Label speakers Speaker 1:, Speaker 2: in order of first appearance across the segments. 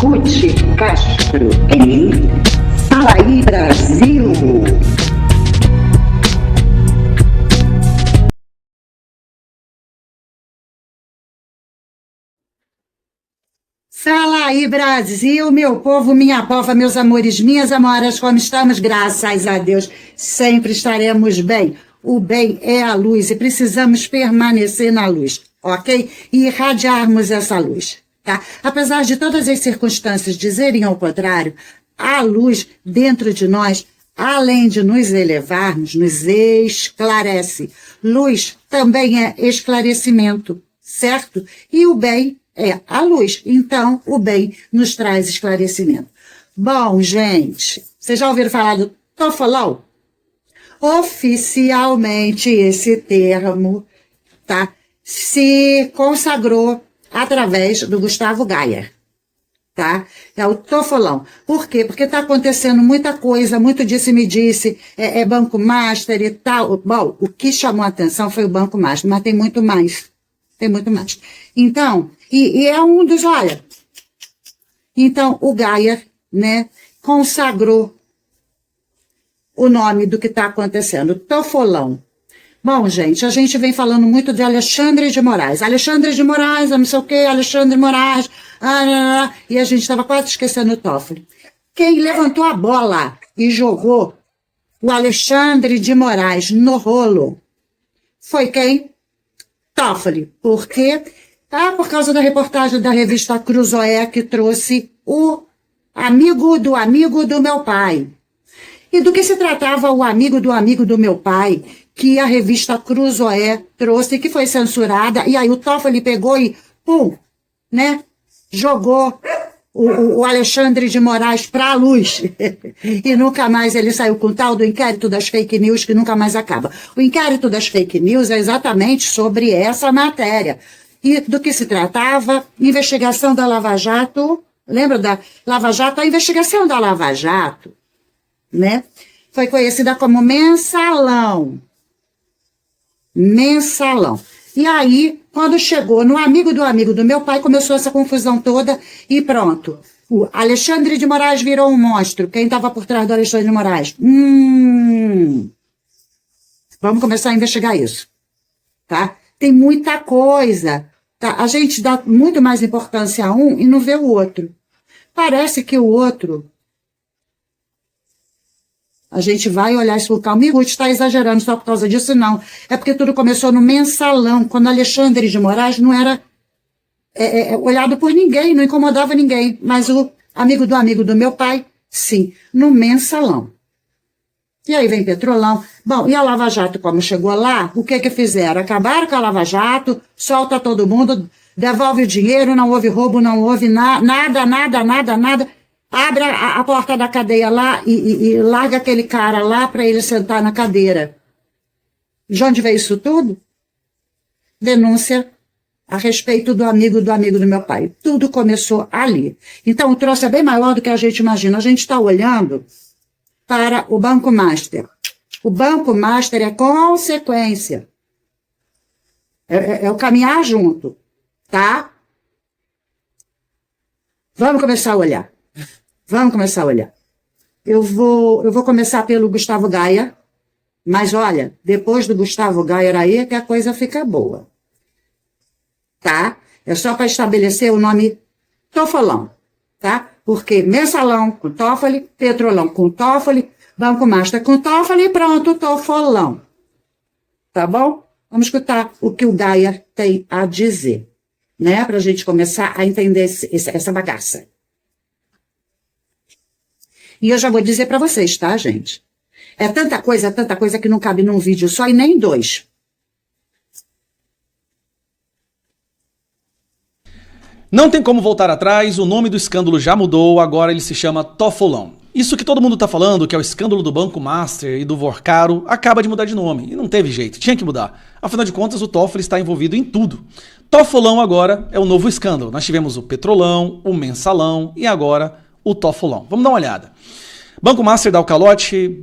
Speaker 1: Ruth Castro em Fala aí Brasil. Fala aí Brasil, meu povo, minha pova, meus amores, minhas amoras, como estamos? Graças a Deus, sempre estaremos bem. O bem é a luz e precisamos permanecer na luz, ok? E irradiarmos essa luz, tá? Apesar de todas as circunstâncias dizerem ao contrário, a luz dentro de nós, além de nos elevarmos, nos esclarece. Luz também é esclarecimento, certo? E o bem é a luz. Então, o bem nos traz esclarecimento. Bom, gente, vocês já ouviram falar do Toffoli? Oficialmente, esse termo, tá, se consagrou através do Gustavo Gaia, tá? É o Toffolão. Por quê? Porque está acontecendo muita coisa, muito disse-me-disse, Banco Master e tal. Bom, o que chamou a atenção foi o Banco Master, mas tem muito mais. Tem muito mais. Então, e é um dos, olha, então o Gaia, né, consagrou o nome do que está acontecendo, Toffolão. Bom, gente, a gente vem falando muito de Alexandre de Moraes. Alexandre de Moraes, eu não sei o quê, Alexandre de Moraes, e a gente estava quase esquecendo o Toffoli. Quem levantou a bola e jogou o Alexandre de Moraes no rolo foi quem? Toffoli. Por quê? Por causa da reportagem da revista Cruzoé, que trouxe o amigo do meu pai. E do que se tratava o amigo do meu pai, que a revista Cruzoé trouxe, que foi censurada, e aí o Toffoli pegou e, pum, né, jogou o Alexandre de Moraes para a luz. E nunca mais ele saiu com o tal do inquérito das fake news, que nunca mais acaba. O inquérito das fake news é exatamente sobre essa matéria. E do que se tratava? Investigação da Lava Jato. Lembra da Lava Jato? A investigação da Lava Jato, né, foi conhecida como mensalão. Mensalão. E aí, quando chegou no amigo do meu pai, começou essa confusão toda e pronto. O Alexandre de Moraes virou um monstro. Quem estava por trás do Alexandre de Moraes? Vamos começar a investigar isso, tá? Tem muita coisa, tá? A gente dá muito mais importância a um e não vê o outro. Parece que o outro, a gente vai olhar isso com calma. Amigo, está exagerando só por causa disso? Não. É porque tudo começou no mensalão, quando Alexandre de Moraes não era olhado por ninguém, não incomodava ninguém. Mas o amigo do meu pai, sim, no mensalão. E aí vem Petrolão. Bom, e a Lava Jato, como chegou lá, o que fizeram? Acabaram com a Lava Jato, solta todo mundo, devolve o dinheiro, não houve roubo, não houve nada. Abre a porta da cadeia lá e larga aquele cara lá para ele sentar na cadeira. De onde veio isso tudo? Denúncia a respeito do amigo do meu pai. Tudo começou ali. Então o troço é bem maior do que a gente imagina. A gente está olhando para o Banco Master. O Banco Master é consequência. É o caminhar junto, tá? Vamos começar a olhar. Eu vou começar pelo Gustavo Gaia, mas olha, depois do Gustavo Gaia aí é que a coisa fica boa, tá? É só para estabelecer o nome Toffolão, tá? Porque mensalão com Toffoli, Petrolão com Toffoli, Banco Master com Toffoli e pronto, Toffolão. Tá bom? Vamos escutar o que o Gaia tem a dizer, né? Para a gente começar a entender essa bagaça. E eu já vou dizer para vocês, tá, gente? É tanta coisa que não cabe num vídeo só e nem em dois.
Speaker 2: Não tem como voltar atrás, o nome do escândalo já mudou, agora ele se chama Toffolão. Isso que todo mundo tá falando, que é o escândalo do Banco Master e do Vorcaro, acaba de mudar de nome. E não teve jeito, tinha que mudar. Afinal de contas, o Toffoli está envolvido em tudo. Toffolão agora é o novo escândalo. Nós tivemos o Petrolão, o Mensalão e agora o Toffolão. Vamos dar uma olhada. Banco Master dá o calote,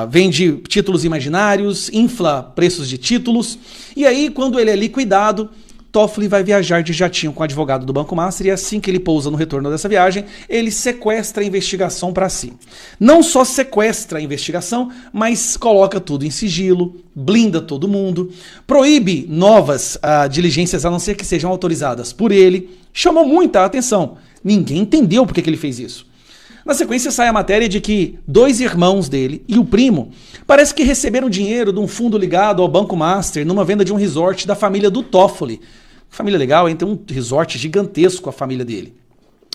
Speaker 2: vende títulos imaginários, infla preços de títulos, e aí quando ele é liquidado, Toffoli vai viajar de jatinho com o advogado do Banco Master e assim que ele pousa no retorno dessa viagem, ele sequestra a investigação para si. Não só sequestra a investigação, mas coloca tudo em sigilo, blinda todo mundo, proíbe novas diligências a não ser que sejam autorizadas por ele. Chamou muita atenção. Ninguém entendeu por que ele fez isso. Na sequência sai a matéria de que 2 irmãos dele e o primo parece que receberam dinheiro de um fundo ligado ao Banco Master numa venda de um resort da família do Toffoli. Família legal, hein? Tem um resort gigantesco a família dele.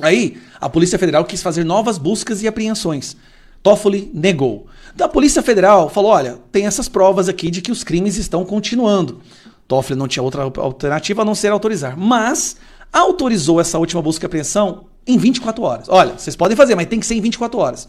Speaker 2: Aí, a Polícia Federal quis fazer novas buscas e apreensões. Toffoli negou. Da Polícia Federal falou, olha, tem essas provas aqui de que os crimes estão continuando. Toffoli não tinha outra alternativa a não ser autorizar, mas autorizou essa última busca e apreensão em 24 horas. Olha, vocês podem fazer, mas tem que ser em 24 horas.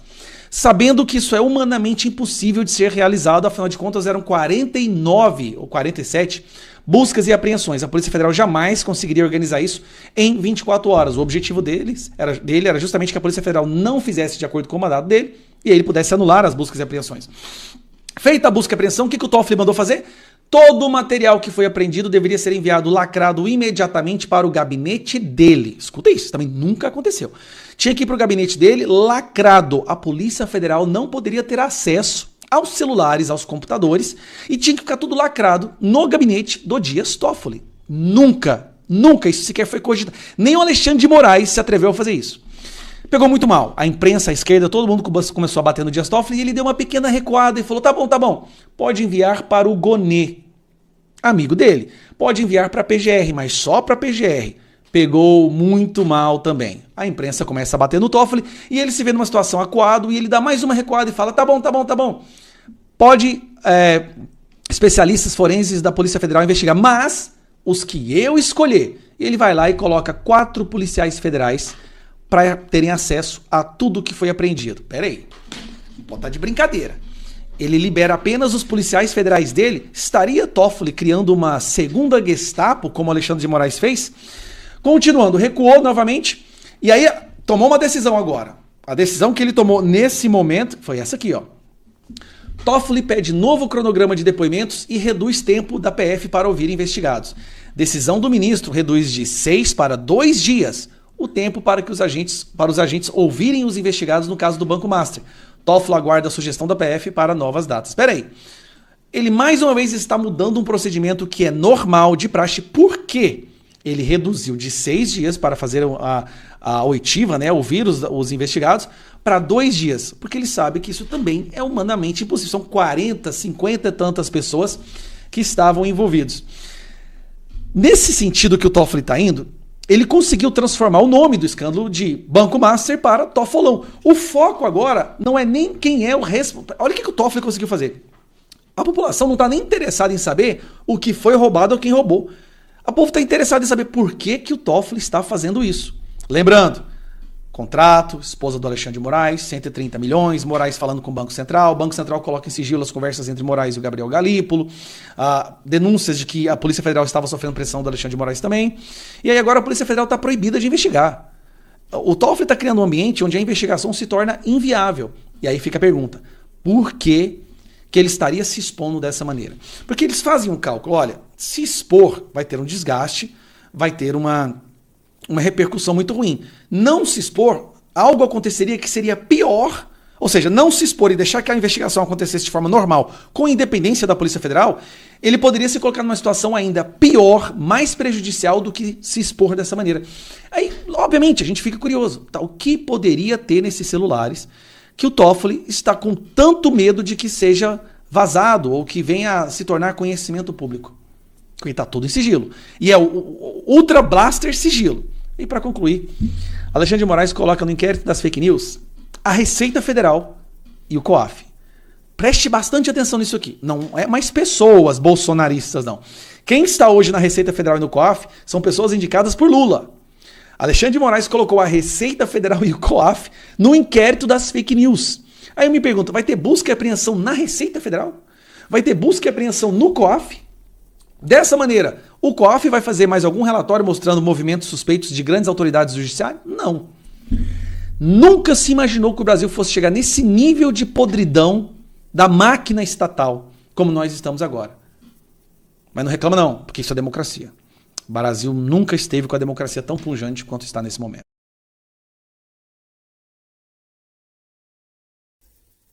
Speaker 2: Sabendo que isso é humanamente impossível de ser realizado, afinal de contas eram 49 ou 47 buscas e apreensões. A Polícia Federal jamais conseguiria organizar isso em 24 horas. O objetivo dele era justamente que a Polícia Federal não fizesse de acordo com o mandato dele e ele pudesse anular as buscas e apreensões. Feita a busca e apreensão, o que o Toffoli mandou fazer? Todo o material que foi apreendido deveria ser enviado lacrado imediatamente para o gabinete dele. Escuta isso também nunca aconteceu. Tinha que ir para o gabinete dele lacrado. A Polícia Federal não poderia ter acesso aos celulares, aos computadores, e tinha que ficar tudo lacrado no gabinete do Dias Toffoli. Nunca isso sequer foi cogitado. Nem o Alexandre de Moraes se atreveu a fazer isso. Pegou muito mal. A imprensa, a esquerda, todo mundo começou a bater no Dias Toffoli e ele deu uma pequena recuada e falou, tá bom, pode enviar para o Gonê, amigo dele. Pode enviar para a PGR, mas só para a PGR. Pegou muito mal também. A imprensa começa a bater no Toffoli e ele se vê numa situação acuado e ele dá mais uma recuada e fala, tá bom. Pode especialistas forenses da Polícia Federal investigar, mas os que eu escolher. E ele vai lá e coloca 4 policiais federais para terem acesso a tudo que foi apreendido. Pera aí, pode estar de brincadeira. Ele libera apenas os policiais federais dele. Estaria Toffoli criando uma segunda Gestapo, como Alexandre de Moraes fez? Continuando, recuou novamente e aí tomou uma decisão agora. A decisão que ele tomou nesse momento foi essa aqui, ó. Toffoli pede novo cronograma de depoimentos e reduz tempo da PF para ouvir investigados. Decisão do ministro reduz de 6 para 2 dias o tempo para os agentes ouvirem os investigados no caso do Banco Master. Toffoli aguarda a sugestão da PF para novas datas. Espera aí. Ele mais uma vez está mudando um procedimento que é normal de praxe. Por quê? Ele reduziu de 6 dias para fazer a oitiva, né, ouvir os investigados, para 2 dias. Porque ele sabe que isso também é humanamente impossível. São 40, 50 e tantas pessoas que estavam envolvidos. Nesse sentido que o Toffoli está indo, ele conseguiu transformar o nome do escândalo de Banco Master para Toffolão. O foco agora não é nem quem é o responsável. Olha o que o Toffoli conseguiu fazer. A população não está nem interessada em saber o que foi roubado ou quem roubou. A povo está interessado em saber por que o Toffoli está fazendo isso. Lembrando, contrato, esposa do Alexandre de Moraes, 130 milhões, Moraes falando com o Banco Central coloca em sigilo as conversas entre Moraes e o Gabriel Galípolo, denúncias de que a Polícia Federal estava sofrendo pressão do Alexandre de Moraes também, e aí agora a Polícia Federal está proibida de investigar. O Toffoli está criando um ambiente onde a investigação se torna inviável. E aí fica a pergunta, por que ele estaria se expondo dessa maneira? Porque eles fazem um cálculo, olha, se expor vai ter um desgaste, vai ter uma repercussão muito ruim. Não se expor, algo aconteceria que seria pior, ou seja, não se expor e deixar que a investigação acontecesse de forma normal, com independência da Polícia Federal, ele poderia se colocar numa situação ainda pior, mais prejudicial do que se expor dessa maneira. Aí, obviamente, a gente fica curioso, tá? O que poderia ter nesses celulares que o Toffoli está com tanto medo de que seja vazado ou que venha a se tornar conhecimento público? Porque está tudo em sigilo. E é o Ultra Blaster sigilo. E para concluir, Alexandre de Moraes coloca no inquérito das fake news a Receita Federal e o COAF. Preste bastante atenção nisso aqui. Não é mais pessoas bolsonaristas, não. Quem está hoje na Receita Federal e no COAF são pessoas indicadas por Lula. Alexandre de Moraes colocou a Receita Federal e o COAF no inquérito das fake news. Aí eu me pergunto, vai ter busca e apreensão na Receita Federal? Vai ter busca e apreensão no COAF? Dessa maneira, o COAF vai fazer mais algum relatório mostrando movimentos suspeitos de grandes autoridades do judiciário? Não. Nunca se imaginou que o Brasil fosse chegar nesse nível de podridão da máquina estatal, como nós estamos agora. Mas não reclama não, porque isso é democracia. O Brasil nunca esteve com a democracia tão pujante quanto está nesse momento.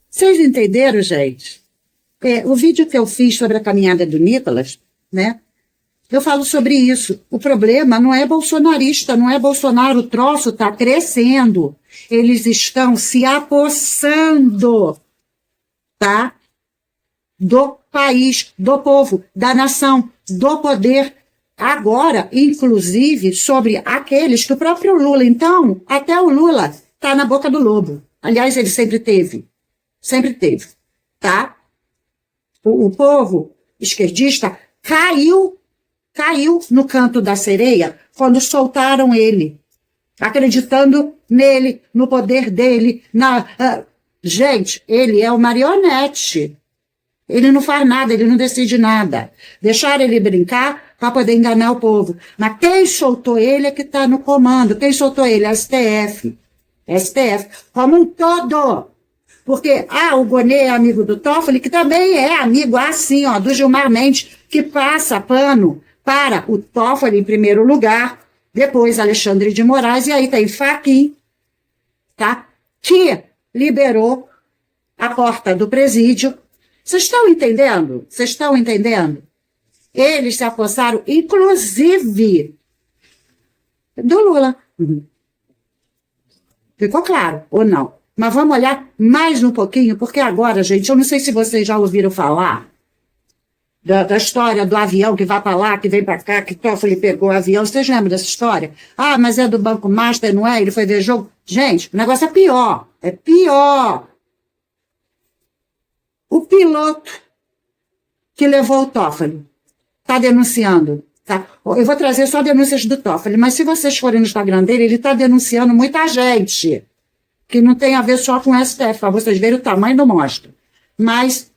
Speaker 1: Vocês entenderam, gente? O vídeo que eu fiz sobre a caminhada do Nicolas, né? Eu falo sobre isso. O problema não é bolsonarista, não é Bolsonaro, o troço está crescendo. Eles estão se apossando, tá? Do país, do povo, da nação, do poder. Agora, inclusive, sobre aqueles que o próprio Lula, então, até o Lula está na boca do lobo. Aliás, ele sempre teve, tá? O povo esquerdista caiu no canto da sereia quando soltaram ele, acreditando nele, no poder dele. Gente, ele é o marionete. Ele não faz nada, ele não decide nada. Deixaram ele brincar para poder enganar o povo. Mas quem soltou ele é que está no comando. Quem soltou ele? A STF. Como um todo. Porque, o Gonê é amigo do Toffoli, que também é amigo, assim, do Gilmar Mendes, que passa pano para o Toffoli em primeiro lugar, depois Alexandre de Moraes, e aí tem Fachin, tá? Que liberou a porta do presídio. Vocês estão entendendo? Eles se apossaram, inclusive, do Lula. Ficou claro, ou não? Mas vamos olhar mais um pouquinho, porque agora, gente, eu não sei se vocês já ouviram falar da história do avião que vai para lá, que vem para cá, que Toffoli pegou o avião. Vocês lembram dessa história? Mas é do Banco Master, não é? Ele foi ver jogo. Gente, o negócio é pior. É pior. O piloto que levou o Toffoli está denunciando. Tá? Eu vou trazer só denúncias do Toffoli, mas se vocês forem no Instagram dele, ele está denunciando muita gente, que não tem a ver só com o STF, para vocês verem o tamanho do monstro. Mas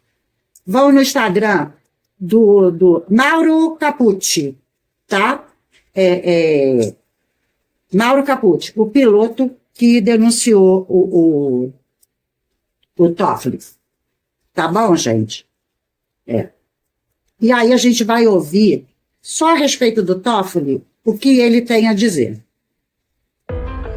Speaker 1: vão no Instagram do Mauro Capucci, tá? Mauro Capucci, o piloto que denunciou o Toffoli. Tá bom, gente? E aí a gente vai ouvir, só a respeito do Toffoli, o que ele tem a dizer.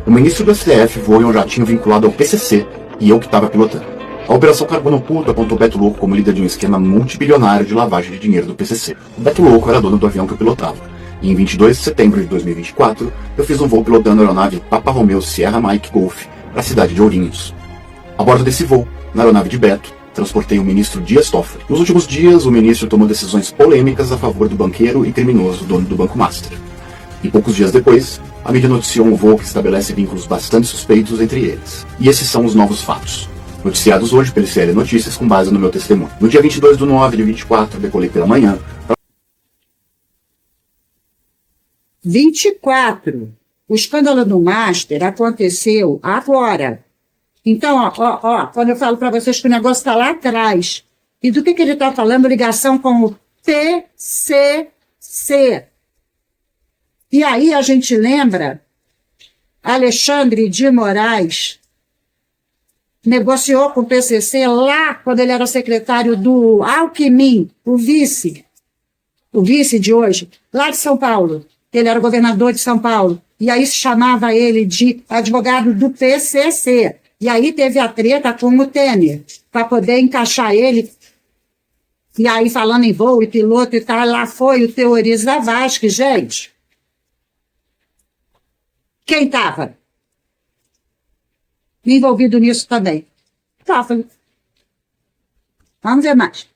Speaker 3: O ministro do STF voou em um jatinho vinculado ao PCC e eu que estava pilotando. A Operação Carbono Oculto apontou Beto Louco como líder de um esquema multibilionário de lavagem de dinheiro do PCC. O Beto Louco era dono do avião que eu pilotava. E em 22 de setembro de 2024, eu fiz um voo pilotando a aeronave Papa Romeo Sierra Mike Golf para a cidade de Ourinhos. A bordo desse voo, na aeronave de Beto, transportei o ministro Dias Toffoli. Nos últimos dias, o ministro tomou decisões polêmicas a favor do banqueiro e criminoso dono do Banco Master. E poucos dias depois, a mídia noticiou um voo que estabelece vínculos bastante suspeitos entre eles. E esses são os novos fatos, noticiados hoje pelo CL Notícias com base no meu testemunho. No dia 22/9 de 24, decolei pela manhã.
Speaker 1: 24. O escândalo do Master aconteceu agora. Então, quando eu falo para vocês que o negócio está lá atrás, e do que ele está falando? Ligação com o PCC. E aí a gente lembra, Alexandre de Moraes negociou com o PCC lá quando ele era secretário do Alckmin, o vice de hoje, lá de São Paulo. Ele era governador de São Paulo. E aí se chamava ele de advogado do PCC. E aí teve a treta com o Temer, para poder encaixar ele. E aí falando em voo e piloto e tal, lá foi o Teoriza Vasquez, gente. Quem estava envolvido nisso também? Toffoli. Vamos ver mais.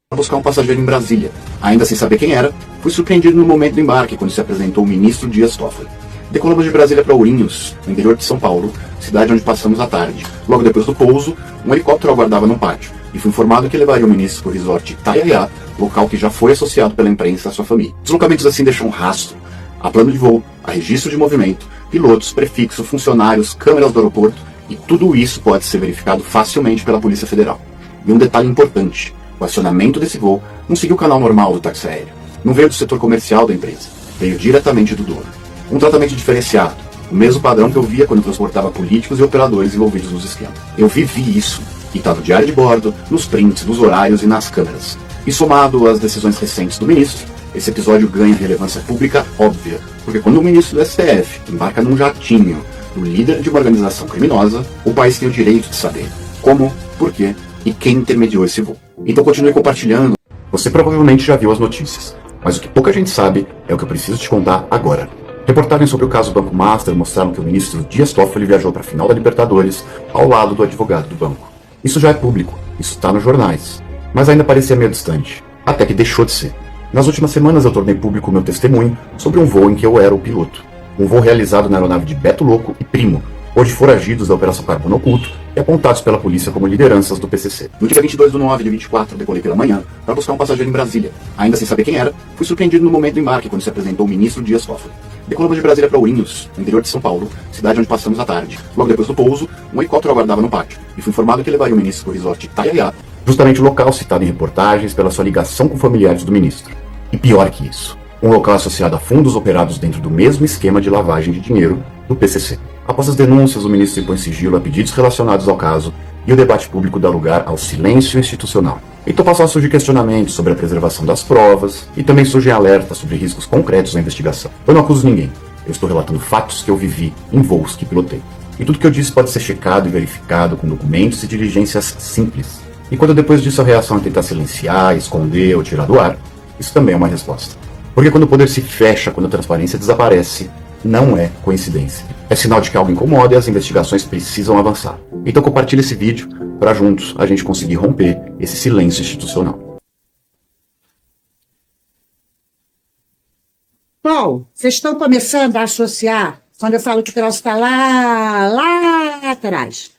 Speaker 3: Para buscar um passageiro em Brasília. Ainda sem saber quem era, fui surpreendido no momento do embarque, quando se apresentou o ministro Dias Toffoli. Decolamos de Brasília para Ourinhos, no interior de São Paulo, cidade onde passamos a tarde. Logo depois do pouso, um helicóptero aguardava no pátio, e fui informado que levaria o ministro para o resort Itaiaia, local que já foi associado pela imprensa à sua família. Deslocamentos assim deixam um rastro. Há plano de voo, há registro de movimento, pilotos, prefixo, funcionários, câmeras do aeroporto, e tudo isso pode ser verificado facilmente pela Polícia Federal. E um detalhe importante, o acionamento desse voo não seguiu o canal normal do táxi aéreo. Não veio do setor comercial da empresa, veio diretamente do dono. Um tratamento diferenciado, o mesmo padrão que eu via quando transportava políticos e operadores envolvidos nos esquemas. Eu vivi isso, e está no diário de bordo, nos prints, nos horários e nas câmeras. E somado às decisões recentes do ministro, esse episódio ganha relevância pública óbvia, porque quando o ministro do STF embarca num jatinho do líder de uma organização criminosa, o país tem o direito de saber como, por quê e quem intermediou esse voo. Então continue compartilhando. Você provavelmente já viu as notícias, mas o que pouca gente sabe é o que eu preciso te contar agora. Reportagens sobre o caso Banco Master mostraram que o ministro Dias Toffoli viajou para a final da Libertadores ao lado do advogado do banco. Isso já é público, isso está nos jornais, mas ainda parecia meio distante, até que deixou de ser. Nas últimas semanas eu tornei público meu testemunho sobre um voo em que eu era o piloto. Um voo realizado na aeronave de Beto Louco e Primo, hoje foragidos da Operação Carbono Oculto e apontados pela polícia como lideranças do PCC. No dia 22/9 de 24, decolei pela manhã para buscar um passageiro em Brasília. Ainda sem saber quem era, fui surpreendido no momento do embarque quando se apresentou o ministro Dias Toffoli. Decolamos de Brasília para Ourinhos, no interior de São Paulo, cidade onde passamos a tarde. Logo depois do pouso, um helicóptero aguardava no pátio e fui informado que levaria o ministro para o resort Itaiaiá, justamente o local citado em reportagens pela sua ligação com familiares do ministro. E pior que isso, um local associado a fundos operados dentro do mesmo esquema de lavagem de dinheiro do PCC. Após as denúncias, o ministro impõe sigilo a pedidos relacionados ao caso e o debate público dá lugar ao silêncio institucional. Então passam a surgir questionamentos sobre a preservação das provas e também surgem alertas sobre riscos concretos na investigação. Eu não acuso ninguém, eu estou relatando fatos que eu vivi em voos que pilotei. E tudo que eu disse pode ser checado e verificado com documentos e diligências simples. E quando depois disso a reação é tentar silenciar, esconder ou tirar do ar, isso também é uma resposta. Porque quando o poder se fecha, quando a transparência desaparece, não é coincidência. É sinal de que algo incomoda e as investigações precisam avançar. Então compartilhe esse vídeo para juntos a gente conseguir romper esse silêncio institucional.
Speaker 1: Bom, vocês estão começando a associar, quando eu falo que o troço está lá atrás.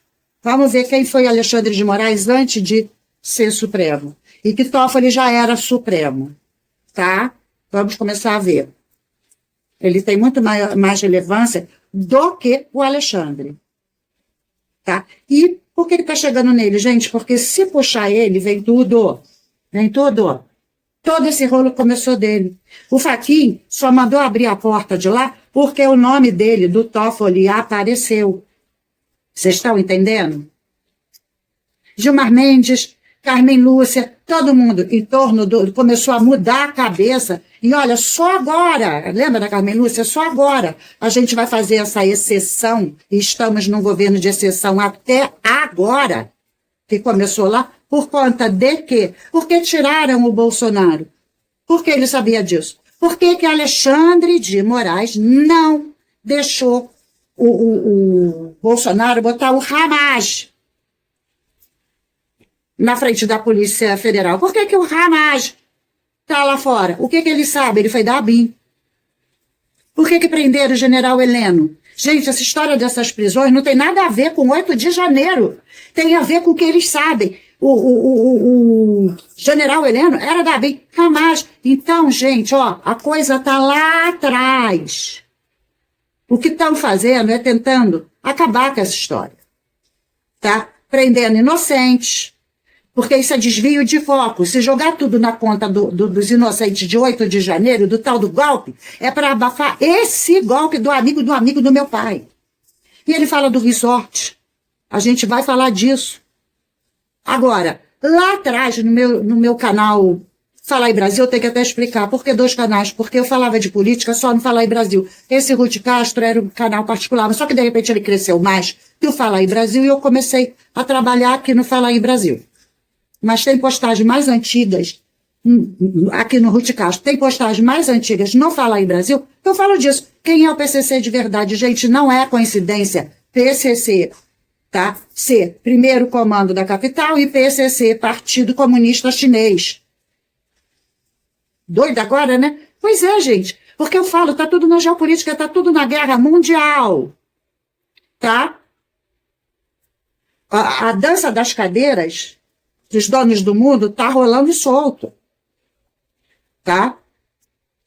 Speaker 1: Vamos ver quem foi Alexandre de Moraes antes de ser Supremo. E que Toffoli já era Supremo. Tá? Vamos começar a ver. Ele tem muito mais relevância do que o Alexandre. Tá? E por que ele está chegando nele, gente? Porque se puxar ele, vem tudo. Vem tudo. Todo esse rolo começou dele. O Fachin só mandou abrir a porta de lá porque o nome dele, do Toffoli, apareceu. Vocês estão entendendo? Gilmar Mendes, Carmen Lúcia, todo mundo em torno do... Começou a mudar a cabeça. E olha, só agora, lembra da Carmen Lúcia? Só agora a gente vai fazer essa exceção. E estamos num governo de exceção até agora, que começou lá, por conta de quê? Porque tiraram o Bolsonaro. Por que ele sabia disso? Por que Alexandre de Moraes não deixou o Bolsonaro botar o Hamas na frente da Polícia Federal? Por que o Hamas está lá fora? O que ele sabe? Ele foi da ABIN. Por que prenderam o general Heleno? Gente, essa história dessas prisões não tem nada a ver com 8 de janeiro. Tem a ver com o que eles sabem. O general Heleno era da ABIN. Hamas. Então, gente, ó, a coisa está lá atrás. O que estão fazendo é tentando acabar com essa história. Tá? Prendendo inocentes. Porque isso é desvio de foco. Se jogar tudo na conta dos inocentes de 8 de janeiro, do tal do golpe, é para abafar esse golpe do amigo do meu pai. E ele fala do resort. A gente vai falar disso. Agora, lá atrás, no meu canal Fala aí Brasil, eu tenho que até explicar. Por que 2 canais? Porque eu falava de política só no Fala aí Brasil. Esse Ruth Castro era um canal particular, só que de repente ele cresceu mais que o Fala aí Brasil e eu comecei a trabalhar aqui no Fala aí Brasil. Mas tem postagens mais antigas aqui no Ruth Castro, tem postagens mais antigas no Fala aí Brasil, eu falo disso. Quem é o PCC de verdade? Gente, não é coincidência. PCC, tá? C, primeiro comando da capital, e PCC, Partido Comunista Chinês. Doido agora, né? Pois é, gente. Porque eu falo, tá tudo na geopolítica, tá tudo na guerra mundial. Tá? A dança das cadeiras dos donos do mundo tá rolando solto. Tá?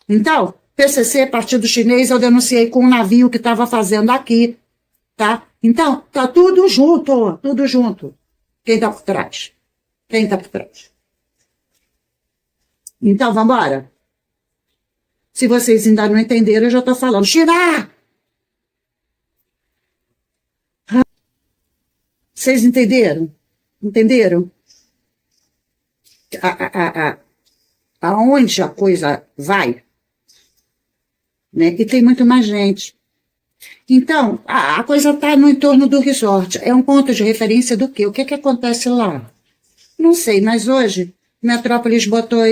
Speaker 1: Então, PCC, Partido Chinês, eu denunciei com um navio que estava fazendo aqui. Tá? Então, tá tudo junto, tudo junto. Quem tá por trás? Quem tá por trás? Então, vamos embora? Se vocês ainda não entenderam, eu já estou falando. China! Vocês entenderam? Entenderam? aonde a coisa vai, né? E tem muito mais gente. Então, a coisa está no entorno do resort. É um ponto de referência do quê? O que acontece lá? Não sei, mas hoje Metrópolis botou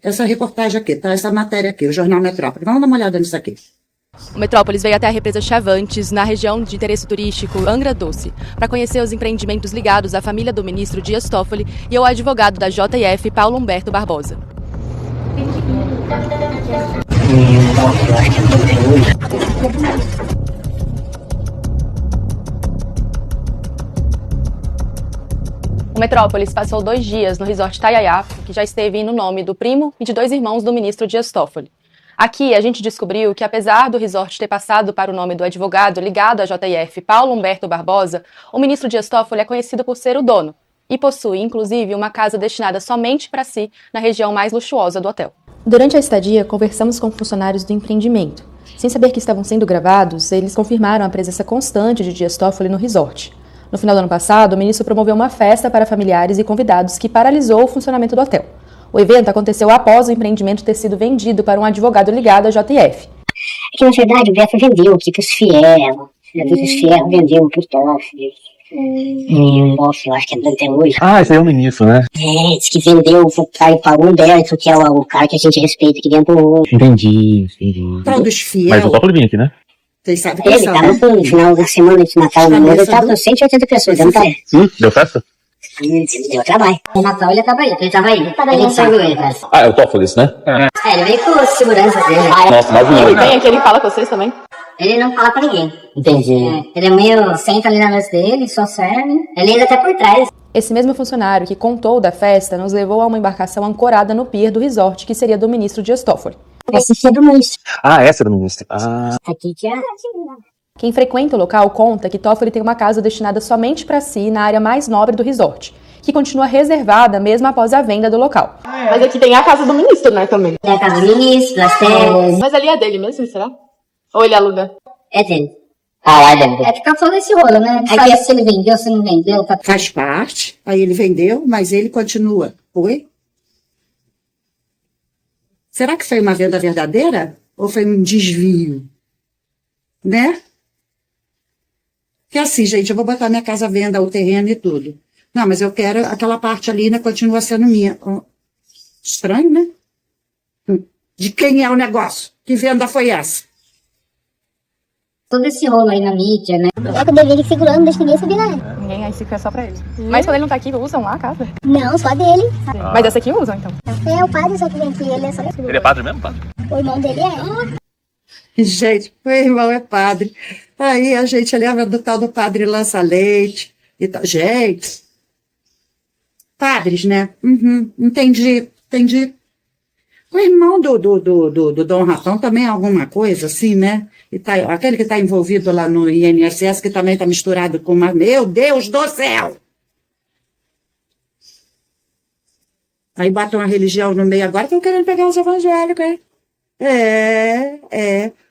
Speaker 1: essa reportagem aqui, tá? Essa matéria aqui, o Jornal Metrópolis. Vamos dar uma olhada nisso aqui.
Speaker 4: O Metrópolis veio até a represa Chavantes, na região de interesse turístico Angra Doce, para conhecer os empreendimentos ligados à família do ministro Dias Toffoli e ao advogado da JF, Paulo Humberto Barbosa. O Metrópolis passou 2 dias no resort Tayayá, que já esteve no nome do primo e de 2 irmãos do ministro Dias Toffoli. Aqui a gente descobriu que, apesar do resort ter passado para o nome do advogado ligado à JF, Paulo Humberto Barbosa, o ministro Dias Toffoli é conhecido por ser o dono e possui, inclusive, uma casa destinada somente para si na região mais luxuosa do hotel. Durante a estadia, conversamos com funcionários do empreendimento. Sem saber que estavam sendo gravados, eles confirmaram a presença constante de Dias Toffoli no resort. No final do ano passado, o ministro promoveu uma festa para familiares e convidados que paralisou o funcionamento do hotel. O evento aconteceu após o empreendimento ter sido vendido para um advogado ligado à JF.
Speaker 5: É que, na verdade, o Beto vendeu para os Fiel. Os Fiel vendeu para o Toffoli. Nossa, eu acho que é do até hoje.
Speaker 6: Ah, esse aí é o ministro, né?
Speaker 5: É, disse que vendeu para o Paulo Humberto, que é o cara que a gente respeita aqui dentro do...
Speaker 6: Entendi.
Speaker 1: Tal dos Fiel.
Speaker 6: Mas o Toffoli vinha aqui, né?
Speaker 1: Vocês sabem que
Speaker 5: Ele
Speaker 1: são,
Speaker 5: tava
Speaker 1: né?
Speaker 5: no final da semana de Natal, ele tava com 180 pessoas, não tá?
Speaker 6: Deu festa?
Speaker 5: Deu trabalho. No Natal ele tava aí, ele saiu ele, cara.
Speaker 6: Ah, é o Toffoli, né?
Speaker 5: É, ele veio com os seguranças dele.
Speaker 6: Nossa, novinho.
Speaker 4: Ele vem aqui, ele fala com vocês também?
Speaker 5: Ele não fala pra ninguém.
Speaker 6: Entendi.
Speaker 5: Ele é meio, senta ali na mesa dele, só serve. Ele ainda até por trás.
Speaker 4: Esse mesmo funcionário que contou da festa nos levou a uma embarcação ancorada no pier do resort, que seria do ministro Dias Toffoli.
Speaker 5: Esse aqui é do ministro.
Speaker 6: Ah, essa era o ministro. Ah,
Speaker 5: Aqui que é...
Speaker 4: Quem frequenta o local conta que Toffoli tem uma casa destinada somente para si na área mais nobre do resort, que continua reservada mesmo após a venda do local.
Speaker 7: Mas aqui tem a casa do ministro, né, também.
Speaker 5: É a casa do ministro, as terras.
Speaker 7: Mas ali é dele mesmo, será? Ou ele aluga?
Speaker 5: É dele. Ah, lá é dele. É ficar falando esse rolo, né? Aqui é se ele vendeu, se não vendeu, tá...
Speaker 1: Faz parte, aí ele vendeu, mas ele continua. Oi? Será que foi uma venda verdadeira? Ou foi um desvio? Né? Que assim, gente, eu vou botar minha casa à venda, o terreno e tudo. Não, mas eu quero aquela parte ali, né, continua sendo minha. Estranho, né? De quem é o negócio? Que venda foi essa?
Speaker 5: Todo esse rolo aí na mídia, né? É que eu deveria ir segurando, não deixa ninguém subir lá.
Speaker 4: Ninguém aí se fica só pra ele. Mas quando ele não tá aqui, usam lá a casa?
Speaker 5: Não, só dele.
Speaker 4: Mas essa aqui usam, então.
Speaker 5: É o padre, só que vem aqui, ele é só...
Speaker 6: ele é padre mesmo, padre?
Speaker 5: O irmão dele é.
Speaker 1: Gente, o irmão é padre. Aí a gente lembra do tal do padre Lança-Leite e tal. Gente, padres, né? Uhum, entendi. O irmão do Dom Ratão também é alguma coisa assim, né? E tá, aquele que está envolvido lá no INSS, que também está misturado com uma... Meu Deus do céu! Aí bota uma religião no meio agora, estão querendo pegar os evangélicos, hein?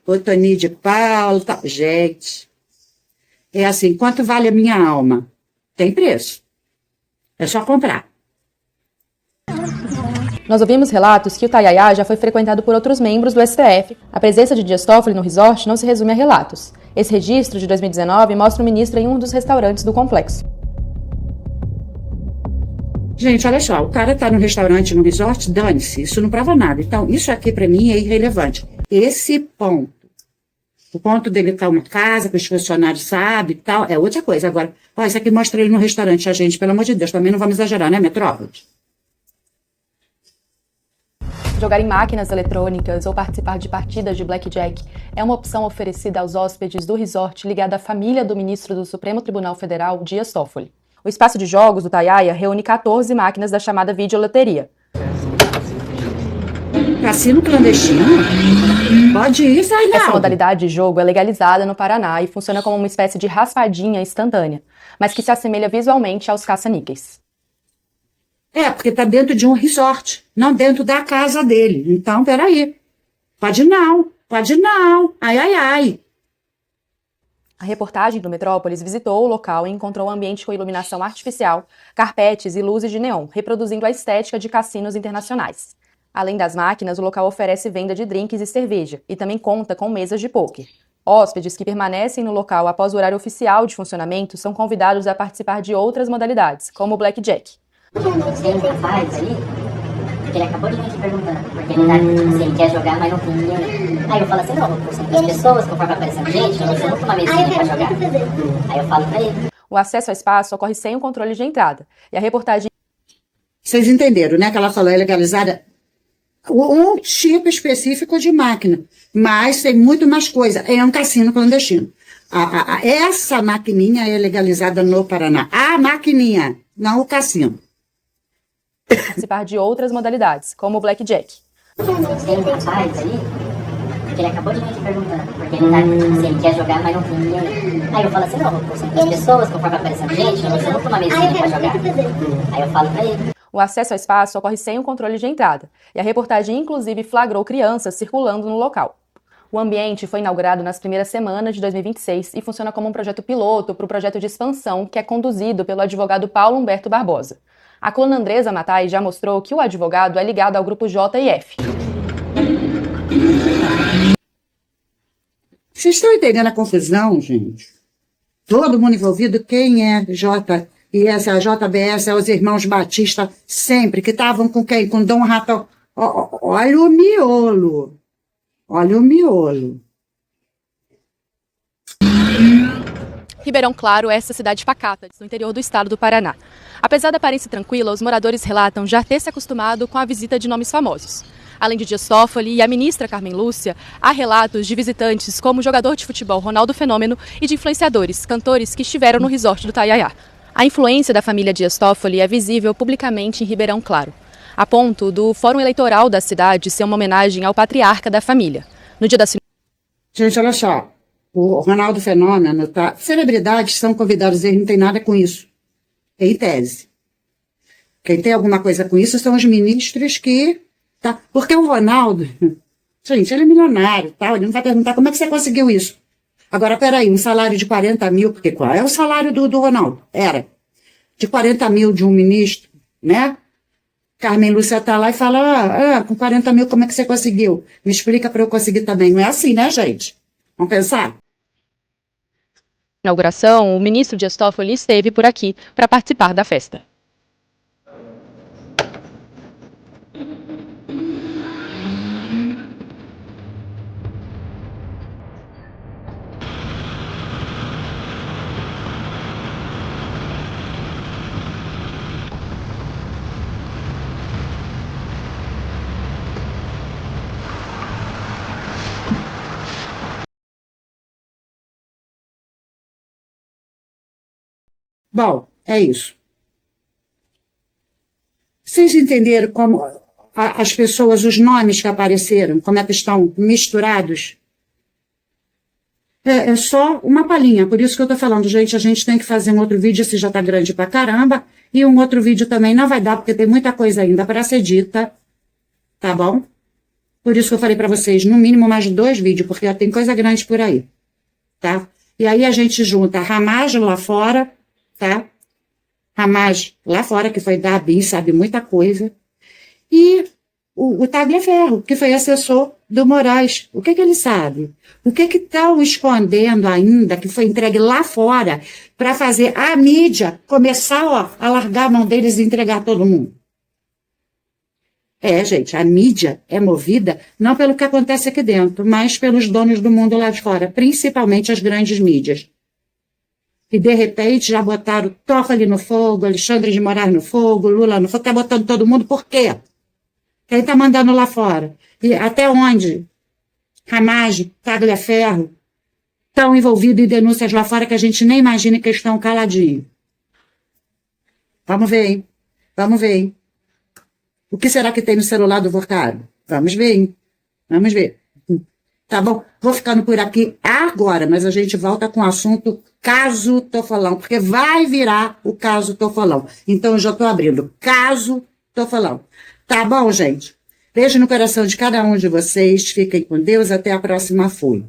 Speaker 1: O Tony de Paulo, tal. Gente, é assim, quanto vale a minha alma? Tem preço. É só comprar.
Speaker 4: Nós ouvimos relatos que o Tayayá já foi frequentado por outros membros do STF. A presença de Dias Toffoli no resort não se resume a relatos. Esse registro de 2019 mostra o ministro em um dos restaurantes do complexo.
Speaker 1: Gente, olha só, o cara tá no restaurante, no resort, dane-se, isso não prova nada. Então, isso aqui para mim é irrelevante. Esse ponto, o ponto dele estar uma casa, que os funcionários sabem e tal, é outra coisa. Agora, ó, isso aqui mostra ele no restaurante, a gente, pelo amor de Deus, também não vamos exagerar, né, Metrópolis?
Speaker 4: Jogar em máquinas eletrônicas ou participar de partidas de blackjack é uma opção oferecida aos hóspedes do resort ligada à família do ministro do Supremo Tribunal Federal, Dias Toffoli. O espaço de jogos do Tayayá reúne 14 máquinas da chamada videoloteria.
Speaker 1: Cassino clandestino? Pode ir, sai não.
Speaker 4: Essa modalidade de jogo é legalizada no Paraná e funciona como uma espécie de raspadinha instantânea, mas que se assemelha visualmente aos caça-níqueis.
Speaker 1: É, porque tá dentro de um resort, não dentro da casa dele. Então, peraí. Pode não. Ai.
Speaker 4: A reportagem do Metrópolis visitou o local e encontrou um ambiente com iluminação artificial, carpetes e luzes de neon, reproduzindo a estética de cassinos internacionais. Além das máquinas, o local oferece venda de drinks e cerveja e também conta com mesas de pôquer. Hóspedes que permanecem no local após o horário oficial de funcionamento são convidados a participar de outras modalidades, como o blackjack.
Speaker 5: Tem um rapaz ali, que ele acabou de vir aqui perguntando, porque ele, tá, ele quer jogar, mas não tem ninguém. Aí eu falo assim, não, por 100 pessoas, conforme aparecendo gente, você não tem uma mesinha pra jogar. Aí eu falo pra ele.
Speaker 4: O acesso ao espaço ocorre sem o controle de entrada. E a reportagem...
Speaker 1: Vocês entenderam, né? Que ela falou, é legalizada um tipo específico de máquina, mas tem muito mais coisa. É um cassino clandestino. Essa maquininha é legalizada no Paraná. A maquininha, não o cassino.
Speaker 4: participar de outras modalidades, como o blackjack.
Speaker 5: Tem um rapaz ali, que ele acabou de vir aqui perguntando, porque ele, tá, ele quer jogar, mas não tem ninguém. Aí eu falo assim, não, por 100 pessoas, conforme aparecendo gente, você não tem uma mesinha pra jogar. Aí eu falo pra ele.
Speaker 4: O acesso ao espaço ocorre sem o controle de entrada, e a reportagem inclusive flagrou crianças circulando no local. O ambiente foi inaugurado nas primeiras semanas de 2026 e funciona como um projeto piloto para o projeto de expansão que é conduzido pelo advogado Paulo Humberto Barbosa. A coluna Andresa Matai já mostrou que o advogado é ligado ao grupo JF.
Speaker 1: Vocês estão entendendo a confusão, gente? Todo mundo envolvido, quem é JIS, a JBS, é os irmãos Batista, sempre, que estavam com quem? Com Dom Rato. Olha o miolo. Olha o miolo.
Speaker 4: Ribeirão Claro é essa cidade pacata, no interior do estado do Paraná. Apesar da aparência tranquila, os moradores relatam já ter se acostumado com a visita de nomes famosos. Além de Dias Toffoli e a ministra Carmen Lúcia, há relatos de visitantes como o jogador de futebol Ronaldo Fenômeno e de influenciadores, cantores que estiveram no resort do Taiaiá. A influência da família Dias Toffoli é visível publicamente em Ribeirão Claro, a ponto do Fórum Eleitoral da cidade ser uma homenagem ao patriarca da família. No dia da...
Speaker 1: Gente, olha só. O Ronaldo Fenômeno, tá? Celebridades são convidados, eles não tem nada com isso. Em tese. Quem tem alguma coisa com isso são os ministros que... Tá? Porque o Ronaldo... Gente, ele é milionário, tá? Ele não vai perguntar como é que você conseguiu isso. Agora, peraí, um salário de 40 mil, porque qual é o salário do Ronaldo? Era de 40 mil de um ministro, né? Carmen Lúcia tá lá e fala, com 40 mil como é que você conseguiu? Me explica para eu conseguir também. Não é assim, né, gente? Vamos pensar?
Speaker 4: Na inauguração, o ministro Dias Toffoli esteve por aqui para participar da festa.
Speaker 1: Bom, é isso. Vocês entenderam como as pessoas, os nomes que apareceram, como é que estão misturados? É só uma palhinha, por isso que eu tô falando, gente, a gente tem que fazer um outro vídeo, esse já tá grande pra caramba, e um outro vídeo também não vai dar, porque tem muita coisa ainda para ser dita, tá bom? Por isso que eu falei para vocês, no mínimo mais 2 vídeos, porque já tem coisa grande por aí, tá? E aí a gente junta Hamas lá fora, tá? Hamas lá fora, que foi da ABIN, sabe muita coisa, e o Tagliaferro, que foi assessor do Moraes. O que ele sabe? O que estão escondendo ainda, que foi entregue lá fora, para fazer a mídia começar a largar a mão deles e entregar todo mundo? Gente, a mídia é movida não pelo que acontece aqui dentro, mas pelos donos do mundo lá de fora, principalmente as grandes mídias. E, de repente, já botaram Toffoli no fogo, Alexandre de Moraes no fogo, Lula no fogo, tá botando todo mundo, por quê? Quem tá mandando lá fora? E até onde Hamas, Tagliaferro estão envolvidos em denúncias lá fora que a gente nem imagina que estão caladinhos. Vamos ver, hein? Vamos ver, hein? O que será que tem no celular do Vorcado? Vamos ver, hein? Vamos ver. Tá bom? Vou ficando por aqui agora, mas a gente volta com o assunto caso Tofolão, porque vai virar o caso Tofolão. Então eu já tô abrindo caso Tofolão. Tá bom, gente? Beijo no coração de cada um de vocês. Fiquem com Deus. Até a próxima. Fui.